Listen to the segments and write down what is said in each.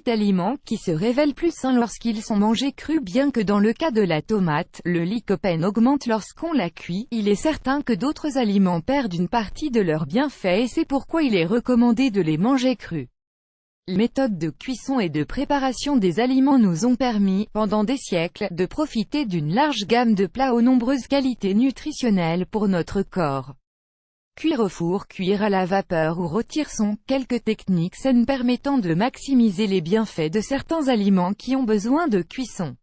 8 aliments qui se révèlent plus sains lorsqu'ils sont mangés crus. Bien que dans le cas de la tomate, le lycopène augmente lorsqu'on la cuit, il est certain que d'autres aliments perdent une partie de leurs bienfaits et c'est pourquoi il est recommandé de les manger crus. Les méthodes de cuisson et de préparation des aliments nous ont permis, pendant des siècles, de profiter d'une large gamme de plats aux nombreuses qualités nutritionnelles pour notre corps. Cuire au four, cuire à la vapeur ou rôtir sont quelques techniques saines permettant de maximiser les bienfaits de certains aliments qui ont besoin de cuisson.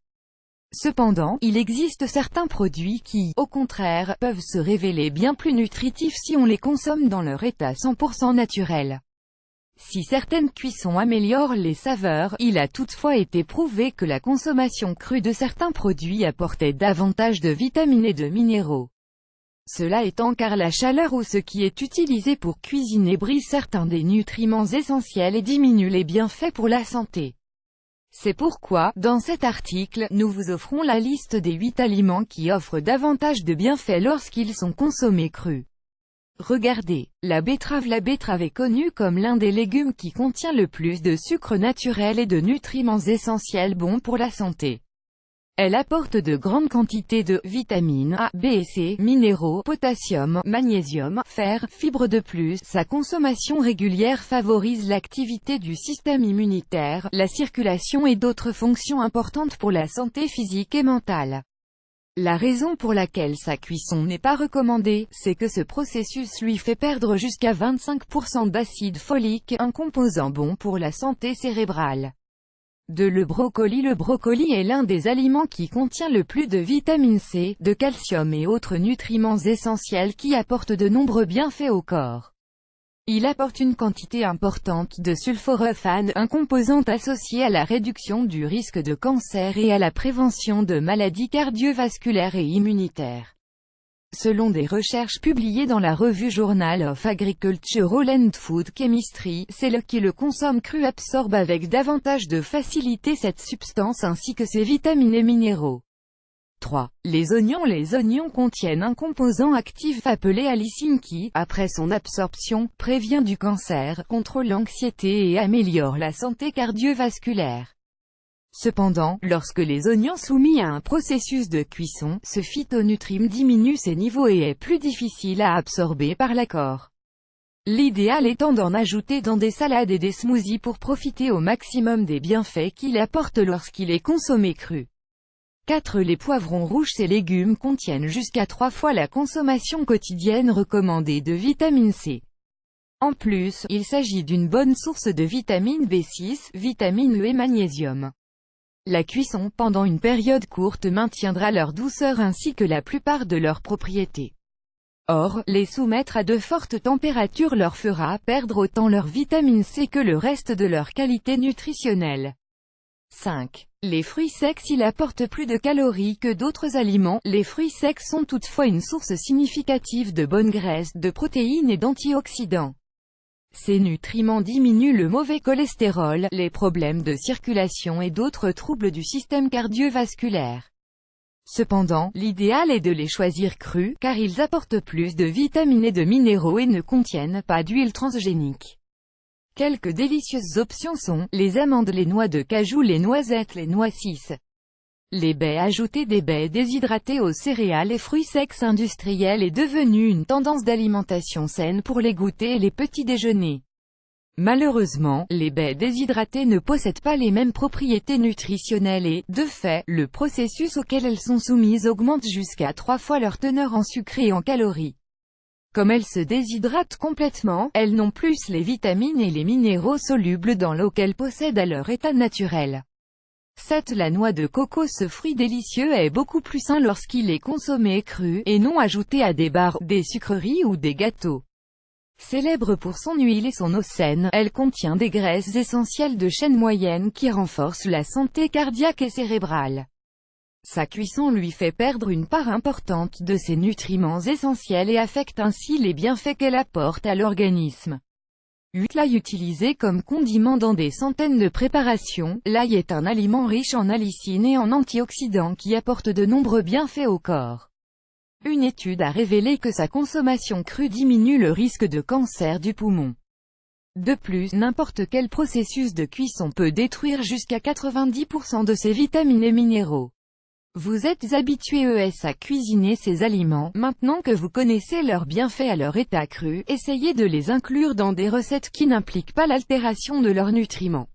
Cependant, il existe certains produits qui, au contraire, peuvent se révéler bien plus nutritifs si on les consomme dans leur état 100% naturel. Si certaines cuissons améliorent les saveurs, il a toutefois été prouvé que la consommation crue de certains produits apportait davantage de vitamines et de minéraux. Cela étant car la chaleur ou ce qui est utilisé pour cuisiner brise certains des nutriments essentiels et diminue les bienfaits pour la santé. C'est pourquoi, dans cet article, nous vous offrons la liste des 8 aliments qui offrent davantage de bienfaits lorsqu'ils sont consommés crus. Regardez, la betterave. La betterave est connue comme l'un des légumes qui contient le plus de sucre naturel et de nutriments essentiels bons pour la santé. Elle apporte de grandes quantités de vitamines A, B et C, minéraux, potassium, magnésium, fer, fibres. De plus, sa consommation régulière favorise l'activité du système immunitaire, la circulation et d'autres fonctions importantes pour la santé physique et mentale. La raison pour laquelle sa cuisson n'est pas recommandée, c'est que ce processus lui fait perdre jusqu'à 25% d'acide folique, un composant bon pour la santé cérébrale. Le brocoli. Le brocoli est l'un des aliments qui contient le plus de vitamine C, de calcium et autres nutriments essentiels qui apportent de nombreux bienfaits au corps. Il apporte une quantité importante de sulforaphane, un composant associé à la réduction du risque de cancer et à la prévention de maladies cardiovasculaires et immunitaires. Selon des recherches publiées dans la revue Journal of Agricultural and Food Chemistry, celles qui le consomment cru absorbent avec davantage de facilité cette substance ainsi que ses vitamines et minéraux. 3. Les oignons. Les oignons contiennent un composant actif appelé allicine qui, après son absorption, prévient du cancer, contrôle l'anxiété et améliore la santé cardiovasculaire. Cependant, lorsque les oignons soumis à un processus de cuisson, ce phytonutriment diminue ses niveaux et est plus difficile à absorber par le corps. L'idéal étant d'en ajouter dans des salades et des smoothies pour profiter au maximum des bienfaits qu'il apporte lorsqu'il est consommé cru. 4. Les poivrons rouges. Ces légumes contiennent jusqu'à 3 fois la consommation quotidienne recommandée de vitamine C. En plus, il s'agit d'une bonne source de vitamine B6, vitamine E et magnésium. La cuisson pendant une période courte maintiendra leur douceur ainsi que la plupart de leurs propriétés. Or, les soumettre à de fortes températures leur fera perdre autant leur vitamine C que le reste de leur qualité nutritionnelle. 5. Les fruits secs. S'ils apportent plus de calories que d'autres aliments, les fruits secs sont toutefois une source significative de bonnes graisses, de protéines et d'antioxydants. Ces nutriments diminuent le mauvais cholestérol, les problèmes de circulation et d'autres troubles du système cardiovasculaire. Cependant, l'idéal est de les choisir crus, car ils apportent plus de vitamines et de minéraux et ne contiennent pas d'huile transgénique. Quelques délicieuses options sont, les amandes, les noix de cajou, les noisettes, les noix 6. Les baies. Ajouter des baies déshydratées aux céréales et fruits secs industriels est devenu une tendance d'alimentation saine pour les goûters et les petits déjeuners. Malheureusement, les baies déshydratées ne possèdent pas les mêmes propriétés nutritionnelles et, de fait, le processus auquel elles sont soumises augmente jusqu'à 3 fois leur teneur en sucre et en calories. Comme elles se déshydratent complètement, elles n'ont plus les vitamines et les minéraux solubles dans l'eau qu'elles possèdent à leur état naturel. 7. La noix de coco. Ce fruit délicieux est beaucoup plus sain lorsqu'il est consommé cru, et non ajouté à des barres, des sucreries ou des gâteaux. Célèbre pour son huile et son eau saine, elle contient des graisses essentielles de chaîne moyenne qui renforcent la santé cardiaque et cérébrale. Sa cuisson lui fait perdre une part importante de ses nutriments essentiels et affecte ainsi les bienfaits qu'elle apporte à l'organisme. 8. L'ail. Utilisé comme condiment dans des centaines de préparations, l'ail est un aliment riche en allicine et en antioxydants qui apporte de nombreux bienfaits au corps. Une étude a révélé que sa consommation crue diminue le risque de cancer du poumon. De plus, n'importe quel processus de cuisson peut détruire jusqu'à 90% de ces vitamines et minéraux. Vous êtes habitué à cuisiner ces aliments, maintenant que vous connaissez leurs bienfaits à leur état cru, essayez de les inclure dans des recettes qui n'impliquent pas l'altération de leurs nutriments.